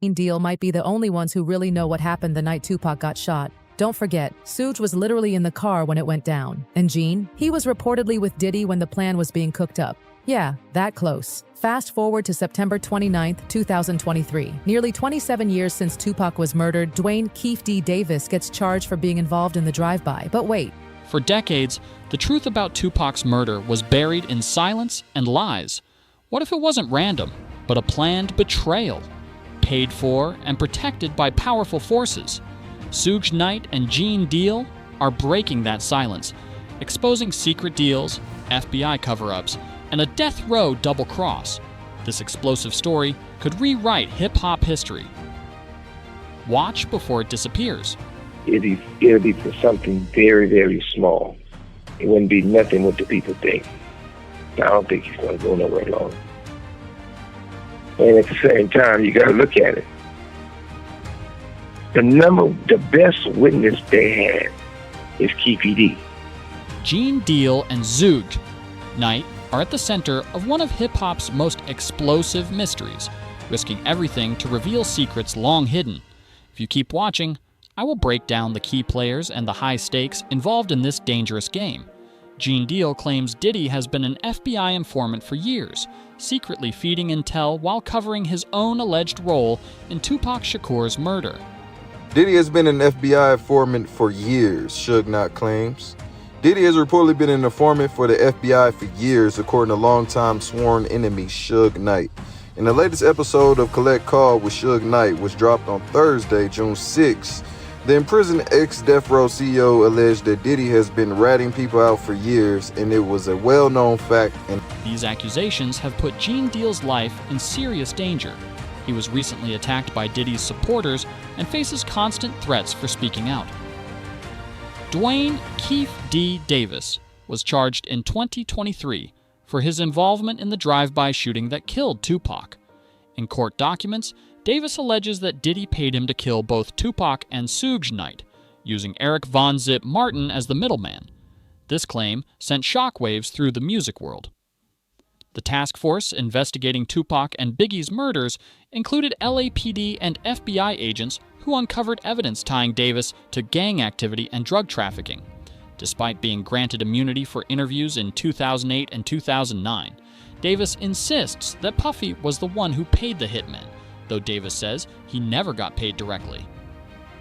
Deal might be the only ones who really know what happened the night Tupac got shot. Don't forget, Suge was literally in the car when it went down. And Gene? He was reportedly with Diddy when the plan was being cooked up. Yeah, that close. Fast forward to September 29, 2023. Nearly 27 years since Tupac was murdered, Dwayne "Keith D. Davis gets charged for being involved in the drive-by. But wait. For decades, the truth about Tupac's murder was buried in silence and lies. What if it wasn't random, but a planned betrayal? Paid for and protected by powerful forces. Suge Knight and Gene Deal are breaking that silence, exposing secret deals, FBI cover-ups, and a death row double-cross. This explosive story could rewrite hip-hop history. Watch before it disappears. It'll be for something very, very small. It wouldn't be nothing what the people think. I don't think he's going to go nowhere long. And at the same time, you got to look at it. The best witness they had is Keith D. Gene Deal and Suge Knight are at the center of one of hip-hop's most explosive mysteries, risking everything to reveal secrets long hidden. If you keep watching, I will break down the key players and the high stakes involved in this dangerous game. Gene Deal claims Diddy has been an FBI informant for years, secretly feeding intel while covering his own alleged role in Tupac Shakur's murder. Diddy has been an FBI informant for years, Suge Knight claims. Diddy has reportedly been an informant for the FBI for years, according to longtime sworn enemy Suge Knight. In the latest episode of Collect Call with Suge Knight, which dropped on Thursday, June 6, the imprisoned ex-Death Row CEO alleged that Diddy has been ratting people out for years, and it was a well-known fact. These accusations have put Gene Deal's life in serious danger. He was recently attacked by Diddy's supporters and faces constant threats for speaking out. Dwayne "Keith D. Davis was charged in 2023 for his involvement in the drive-by shooting that killed Tupac. In court documents, Davis alleges that Diddy paid him to kill both Tupac and Suge Knight, using Eric Von Zip Martin as the middleman. This claim sent shockwaves through the music world. The task force investigating Tupac and Biggie's murders included LAPD and FBI agents who uncovered evidence tying Davis to gang activity and drug trafficking. Despite being granted immunity for interviews in 2008 and 2009, Davis insists that Puffy was the one who paid the hitmen, though Davis says he never got paid directly.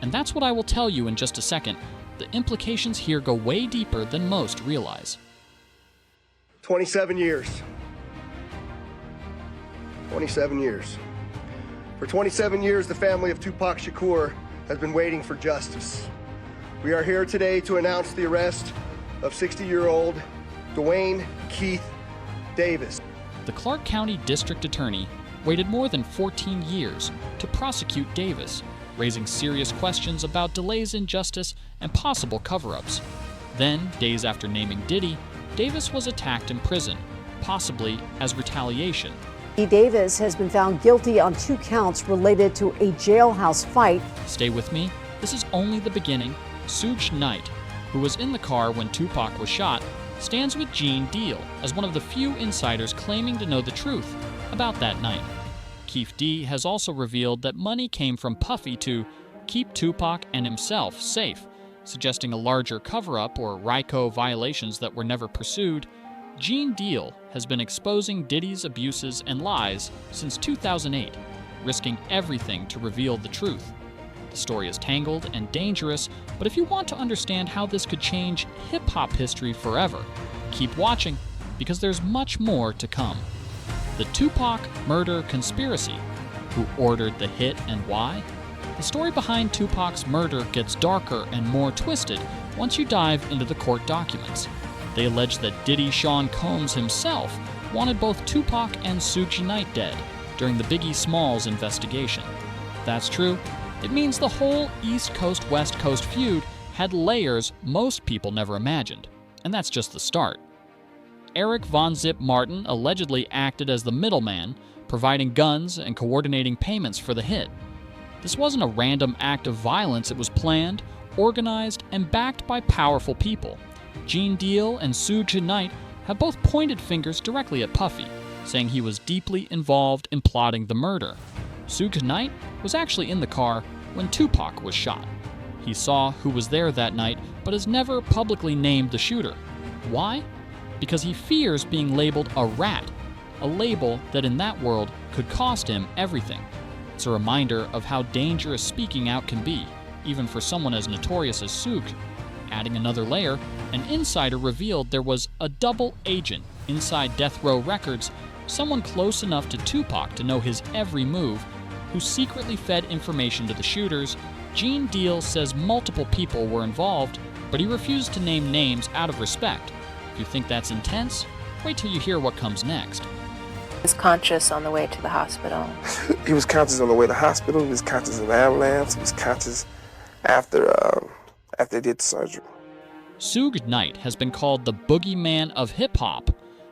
And that's what I will tell you in just a second. The implications here go way deeper than most realize. 27 years. 27 years. For 27 years, the family of Tupac Shakur has been waiting for justice. We are here today to announce the arrest of 60-year-old Dwayne "Keith" Davis. The Clark County District Attorney waited more than 14 years to prosecute Davis, raising serious questions about delays in justice and possible cover-ups. Then, days after naming Diddy, Davis was attacked in prison, possibly as retaliation. Davis has been found guilty on 2 counts related to a jailhouse fight. Stay with me. This is only the beginning. Suge Knight, who was in the car when Tupac was shot, stands with Gene Deal as one of the few insiders claiming to know the truth about that night. Keith D has also revealed that money came from Puffy to keep Tupac and himself safe, suggesting a larger cover-up or RICO violations that were never pursued. Gene Deal has been exposing Diddy's abuses and lies since 2008, risking everything to reveal the truth. The story is tangled and dangerous, but if you want to understand how this could change hip-hop history forever, keep watching, because there's much more to come. The Tupac murder conspiracy. Who ordered the hit and why? The story behind Tupac's murder gets darker and more twisted once you dive into the court documents. They allege that Diddy Sean Combs himself wanted both Tupac and Suge Knight dead during the Biggie Smalls investigation. If that's true, it means the whole East Coast-West Coast feud had layers most people never imagined, and that's just the start. Eric Von Zip Martin allegedly acted as the middleman, providing guns and coordinating payments for the hit. This wasn't a random act of violence, it was planned, organized, and backed by powerful people. Gene Deal and Suge Knight have both pointed fingers directly at Puffy, saying he was deeply involved in plotting the murder. Suge Knight was actually in the car when Tupac was shot. He saw who was there that night, but has never publicly named the shooter. Why? Because he fears being labeled a rat, a label that in that world could cost him everything. It's a reminder of how dangerous speaking out can be, even for someone as notorious as Suge. Adding another layer, an insider revealed there was a double agent inside Death Row Records, someone close enough to Tupac to know his every move, who secretly fed information to the shooters. Gene Deal says multiple people were involved, but he refused to name names out of respect. If you think that's intense, wait till you hear what comes next. He was conscious on the way to the hospital. He was conscious on the way to the hospital. He was conscious in the ambulance. He was conscious after they did the surgery. Suge Knight has been called the boogeyman of hip-hop,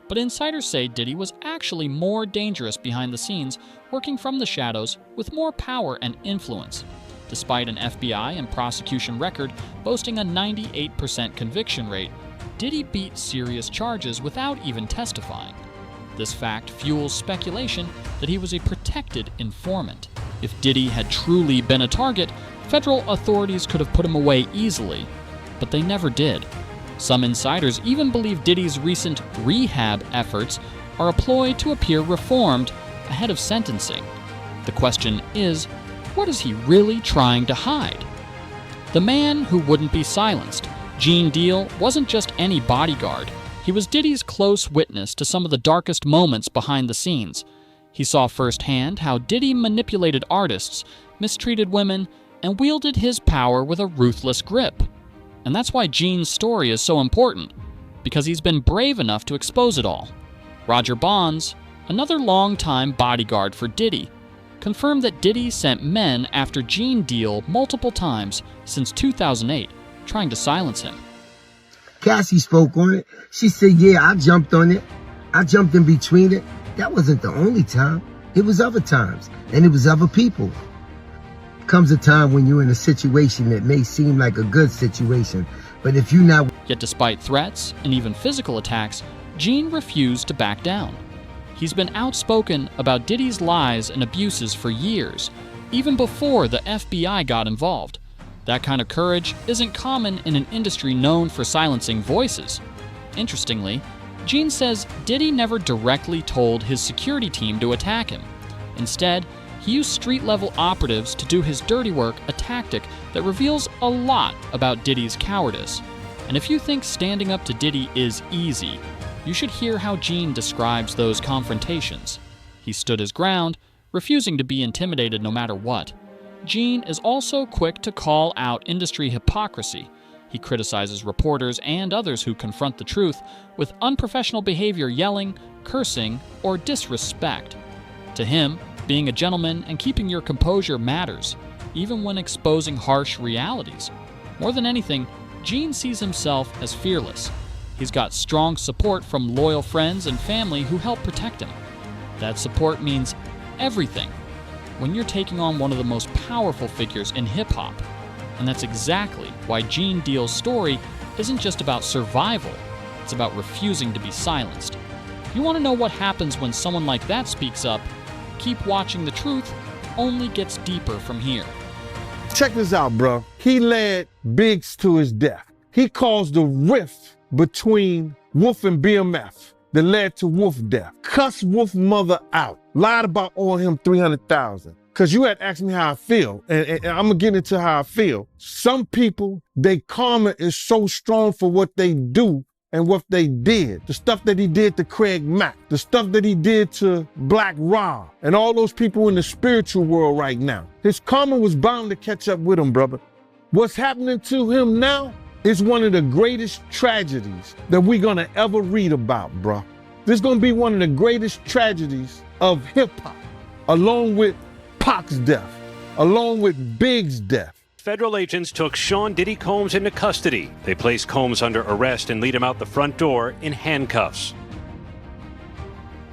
but insiders say Diddy was actually more dangerous behind the scenes, working from the shadows with more power and influence. Despite an FBI and prosecution record boasting a 98% conviction rate, Diddy beat serious charges without even testifying. This fact fuels speculation that he was a protected informant. If Diddy had truly been a target, federal authorities could have put him away easily, but they never did. Some insiders even believe Diddy's recent rehab efforts are a ploy to appear reformed ahead of sentencing. The question is, what is he really trying to hide? The man who wouldn't be silenced, Gene Deal, wasn't just any bodyguard. He was Diddy's close witness to some of the darkest moments behind the scenes. He saw firsthand how Diddy manipulated artists, mistreated women, and wielded his power with a ruthless grip. And that's why Gene's story is so important, because he's been brave enough to expose it all. Roger Bonds, another longtime bodyguard for Diddy, confirmed that Diddy sent men after Gene Deal multiple times since 2008, trying to silence him. Cassie spoke on it. She said, yeah, I jumped on it. I jumped in between it. That wasn't the only time. It was other times, and it was other people. Comes a time when you're in a situation that may seem like a good situation, but if you're not... Yet despite threats and even physical attacks, Gene refused to back down. He's been outspoken about Diddy's lies and abuses for years, even before the FBI got involved. That kind of courage isn't common in an industry known for silencing voices. Interestingly, Gene says Diddy never directly told his security team to attack him. Instead, he used street-level operatives to do his dirty work, a tactic that reveals a lot about Diddy's cowardice. And if you think standing up to Diddy is easy, you should hear how Gene describes those confrontations. He stood his ground, refusing to be intimidated no matter what. Gene is also quick to call out industry hypocrisy. He criticizes reporters and others who confront the truth with unprofessional behavior, yelling, cursing, or disrespect. To him, being a gentleman and keeping your composure matters, even when exposing harsh realities. More than anything, Gene sees himself as fearless. He's got strong support from loyal friends and family who help protect him. That support means everything when you're taking on one of the most powerful figures in hip-hop. And that's exactly why Gene Deal's story isn't just about survival, it's about refusing to be silenced. If you want to know what happens when someone like that speaks up, keep watching. The truth only gets deeper from here. Check this out, bro. He led Biggs to his death. He caused a rift between Wolf and BMF that led to Wolf death. Cussed Wolf mother out. Lied about owing him $300,000. Cause you had asked me how I feel, and I'm gonna get into how I feel. Some people, their karma is so strong for what they do and what they did. The stuff that he did to Craig Mack, the stuff that he did to Black Rob, and all those people in the spiritual world right now. His karma was bound to catch up with him, brother. What's happening to him now is one of the greatest tragedies that we're gonna ever read about, bro. This is gonna be one of the greatest tragedies of hip hop, along with Pac's death, along with Big's death. Federal agents took Sean Diddy Combs into custody. They placed Combs under arrest and lead him out the front door in handcuffs.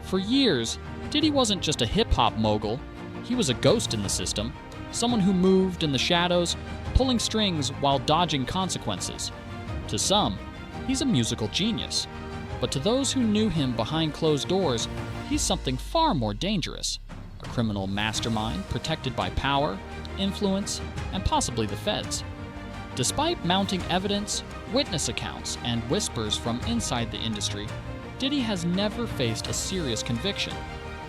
For years, Diddy wasn't just a hip-hop mogul. He was a ghost in the system, someone who moved in the shadows, pulling strings while dodging consequences. To some, he's a musical genius. But to those who knew him behind closed doors, he's something far more dangerous. A a criminal mastermind protected by power, influence, and possibly the feds. Despite mounting evidence, witness accounts, and whispers from inside the industry, Diddy has never faced a serious conviction.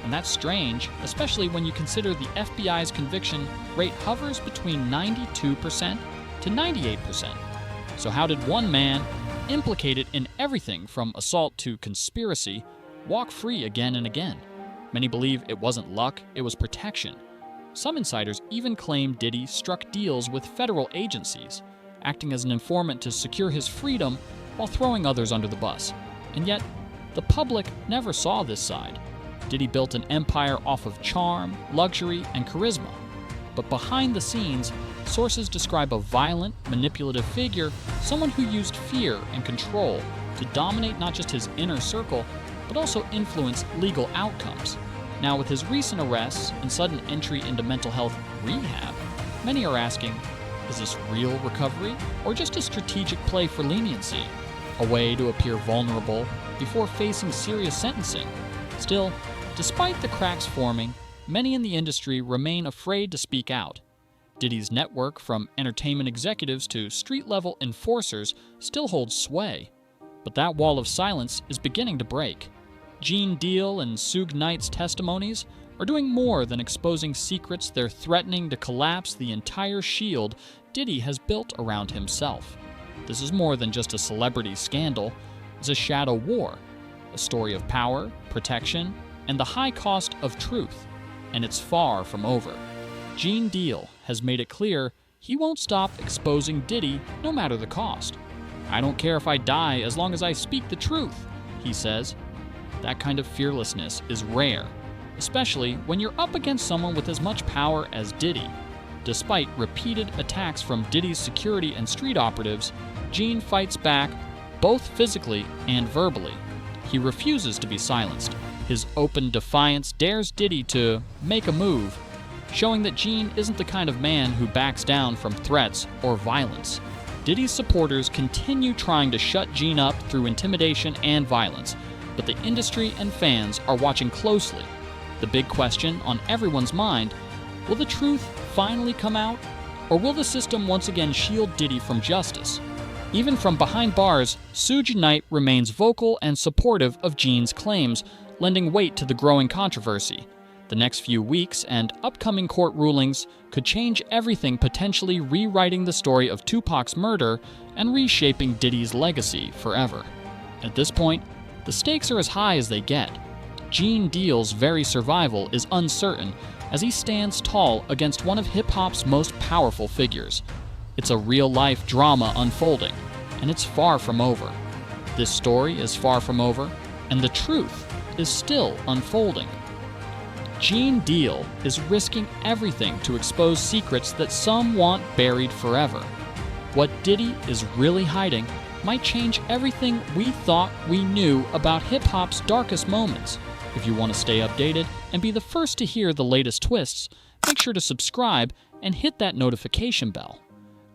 And that's strange, especially when you consider the FBI's conviction rate hovers between 92% to 98%. So how did one man, implicated in everything from assault to conspiracy, walk free again and again? Many believe it wasn't luck, it was protection. Some insiders even claim Diddy struck deals with federal agencies, acting as an informant to secure his freedom while throwing others under the bus. And yet, the public never saw this side. Diddy built an empire off of charm, luxury, and charisma. But behind the scenes, sources describe a violent, manipulative figure, someone who used fear and control to dominate not just his inner circle, but also influence legal outcomes. Now, with his recent arrests and sudden entry into mental health rehab, many are asking, is this real recovery or just a strategic play for leniency? A way to appear vulnerable before facing serious sentencing? Still, despite the cracks forming, many in the industry remain afraid to speak out. Diddy's network, from entertainment executives to street-level enforcers, still holds sway. But that wall of silence is beginning to break. Gene Deal and Suge Knight's testimonies are doing more than exposing secrets. They're threatening to collapse the entire shield Diddy has built around himself. This is more than just a celebrity scandal. It's a shadow war, a story of power, protection, and the high cost of truth. And it's far from over. Gene Deal has made it clear he won't stop exposing Diddy no matter the cost. "I don't care if I die as long as I speak the truth," he says. That kind of fearlessness is rare, especially when you're up against someone with as much power as Diddy. Despite repeated attacks from Diddy's security and street operatives, Gene fights back both physically and verbally. He refuses to be silenced. His open defiance dares Diddy to make a move, showing that Gene isn't the kind of man who backs down from threats or violence. Diddy's supporters continue trying to shut Gene up through intimidation and violence, but the industry and fans are watching closely. The big question on everyone's mind, will the truth finally come out? Or will the system once again shield Diddy from justice? Even from behind bars, Suge Knight remains vocal and supportive of Gene's claims, lending weight to the growing controversy. The next few weeks and upcoming court rulings could change everything, potentially rewriting the story of Tupac's murder and reshaping Diddy's legacy forever. At this point, the stakes are as high as they get. Gene Deal's very survival is uncertain as he stands tall against one of hip-hop's most powerful figures. It's a real-life drama unfolding, and it's far from over. This story is far from over, and the truth is still unfolding. Gene Deal is risking everything to expose secrets that some want buried forever. What Diddy is really hiding might change everything we thought we knew about hip-hop's darkest moments. If you want to stay updated and be the first to hear the latest twists, make sure to subscribe and hit that notification bell.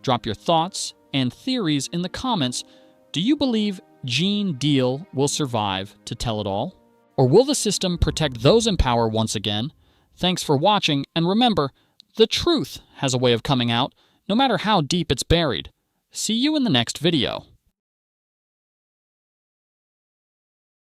Drop your thoughts and theories in the comments. Do you believe Gene Deal will survive to tell it all? Or will the system protect those in power once again? Thanks for watching, and remember, the truth has a way of coming out, no matter how deep it's buried. See you in the next video.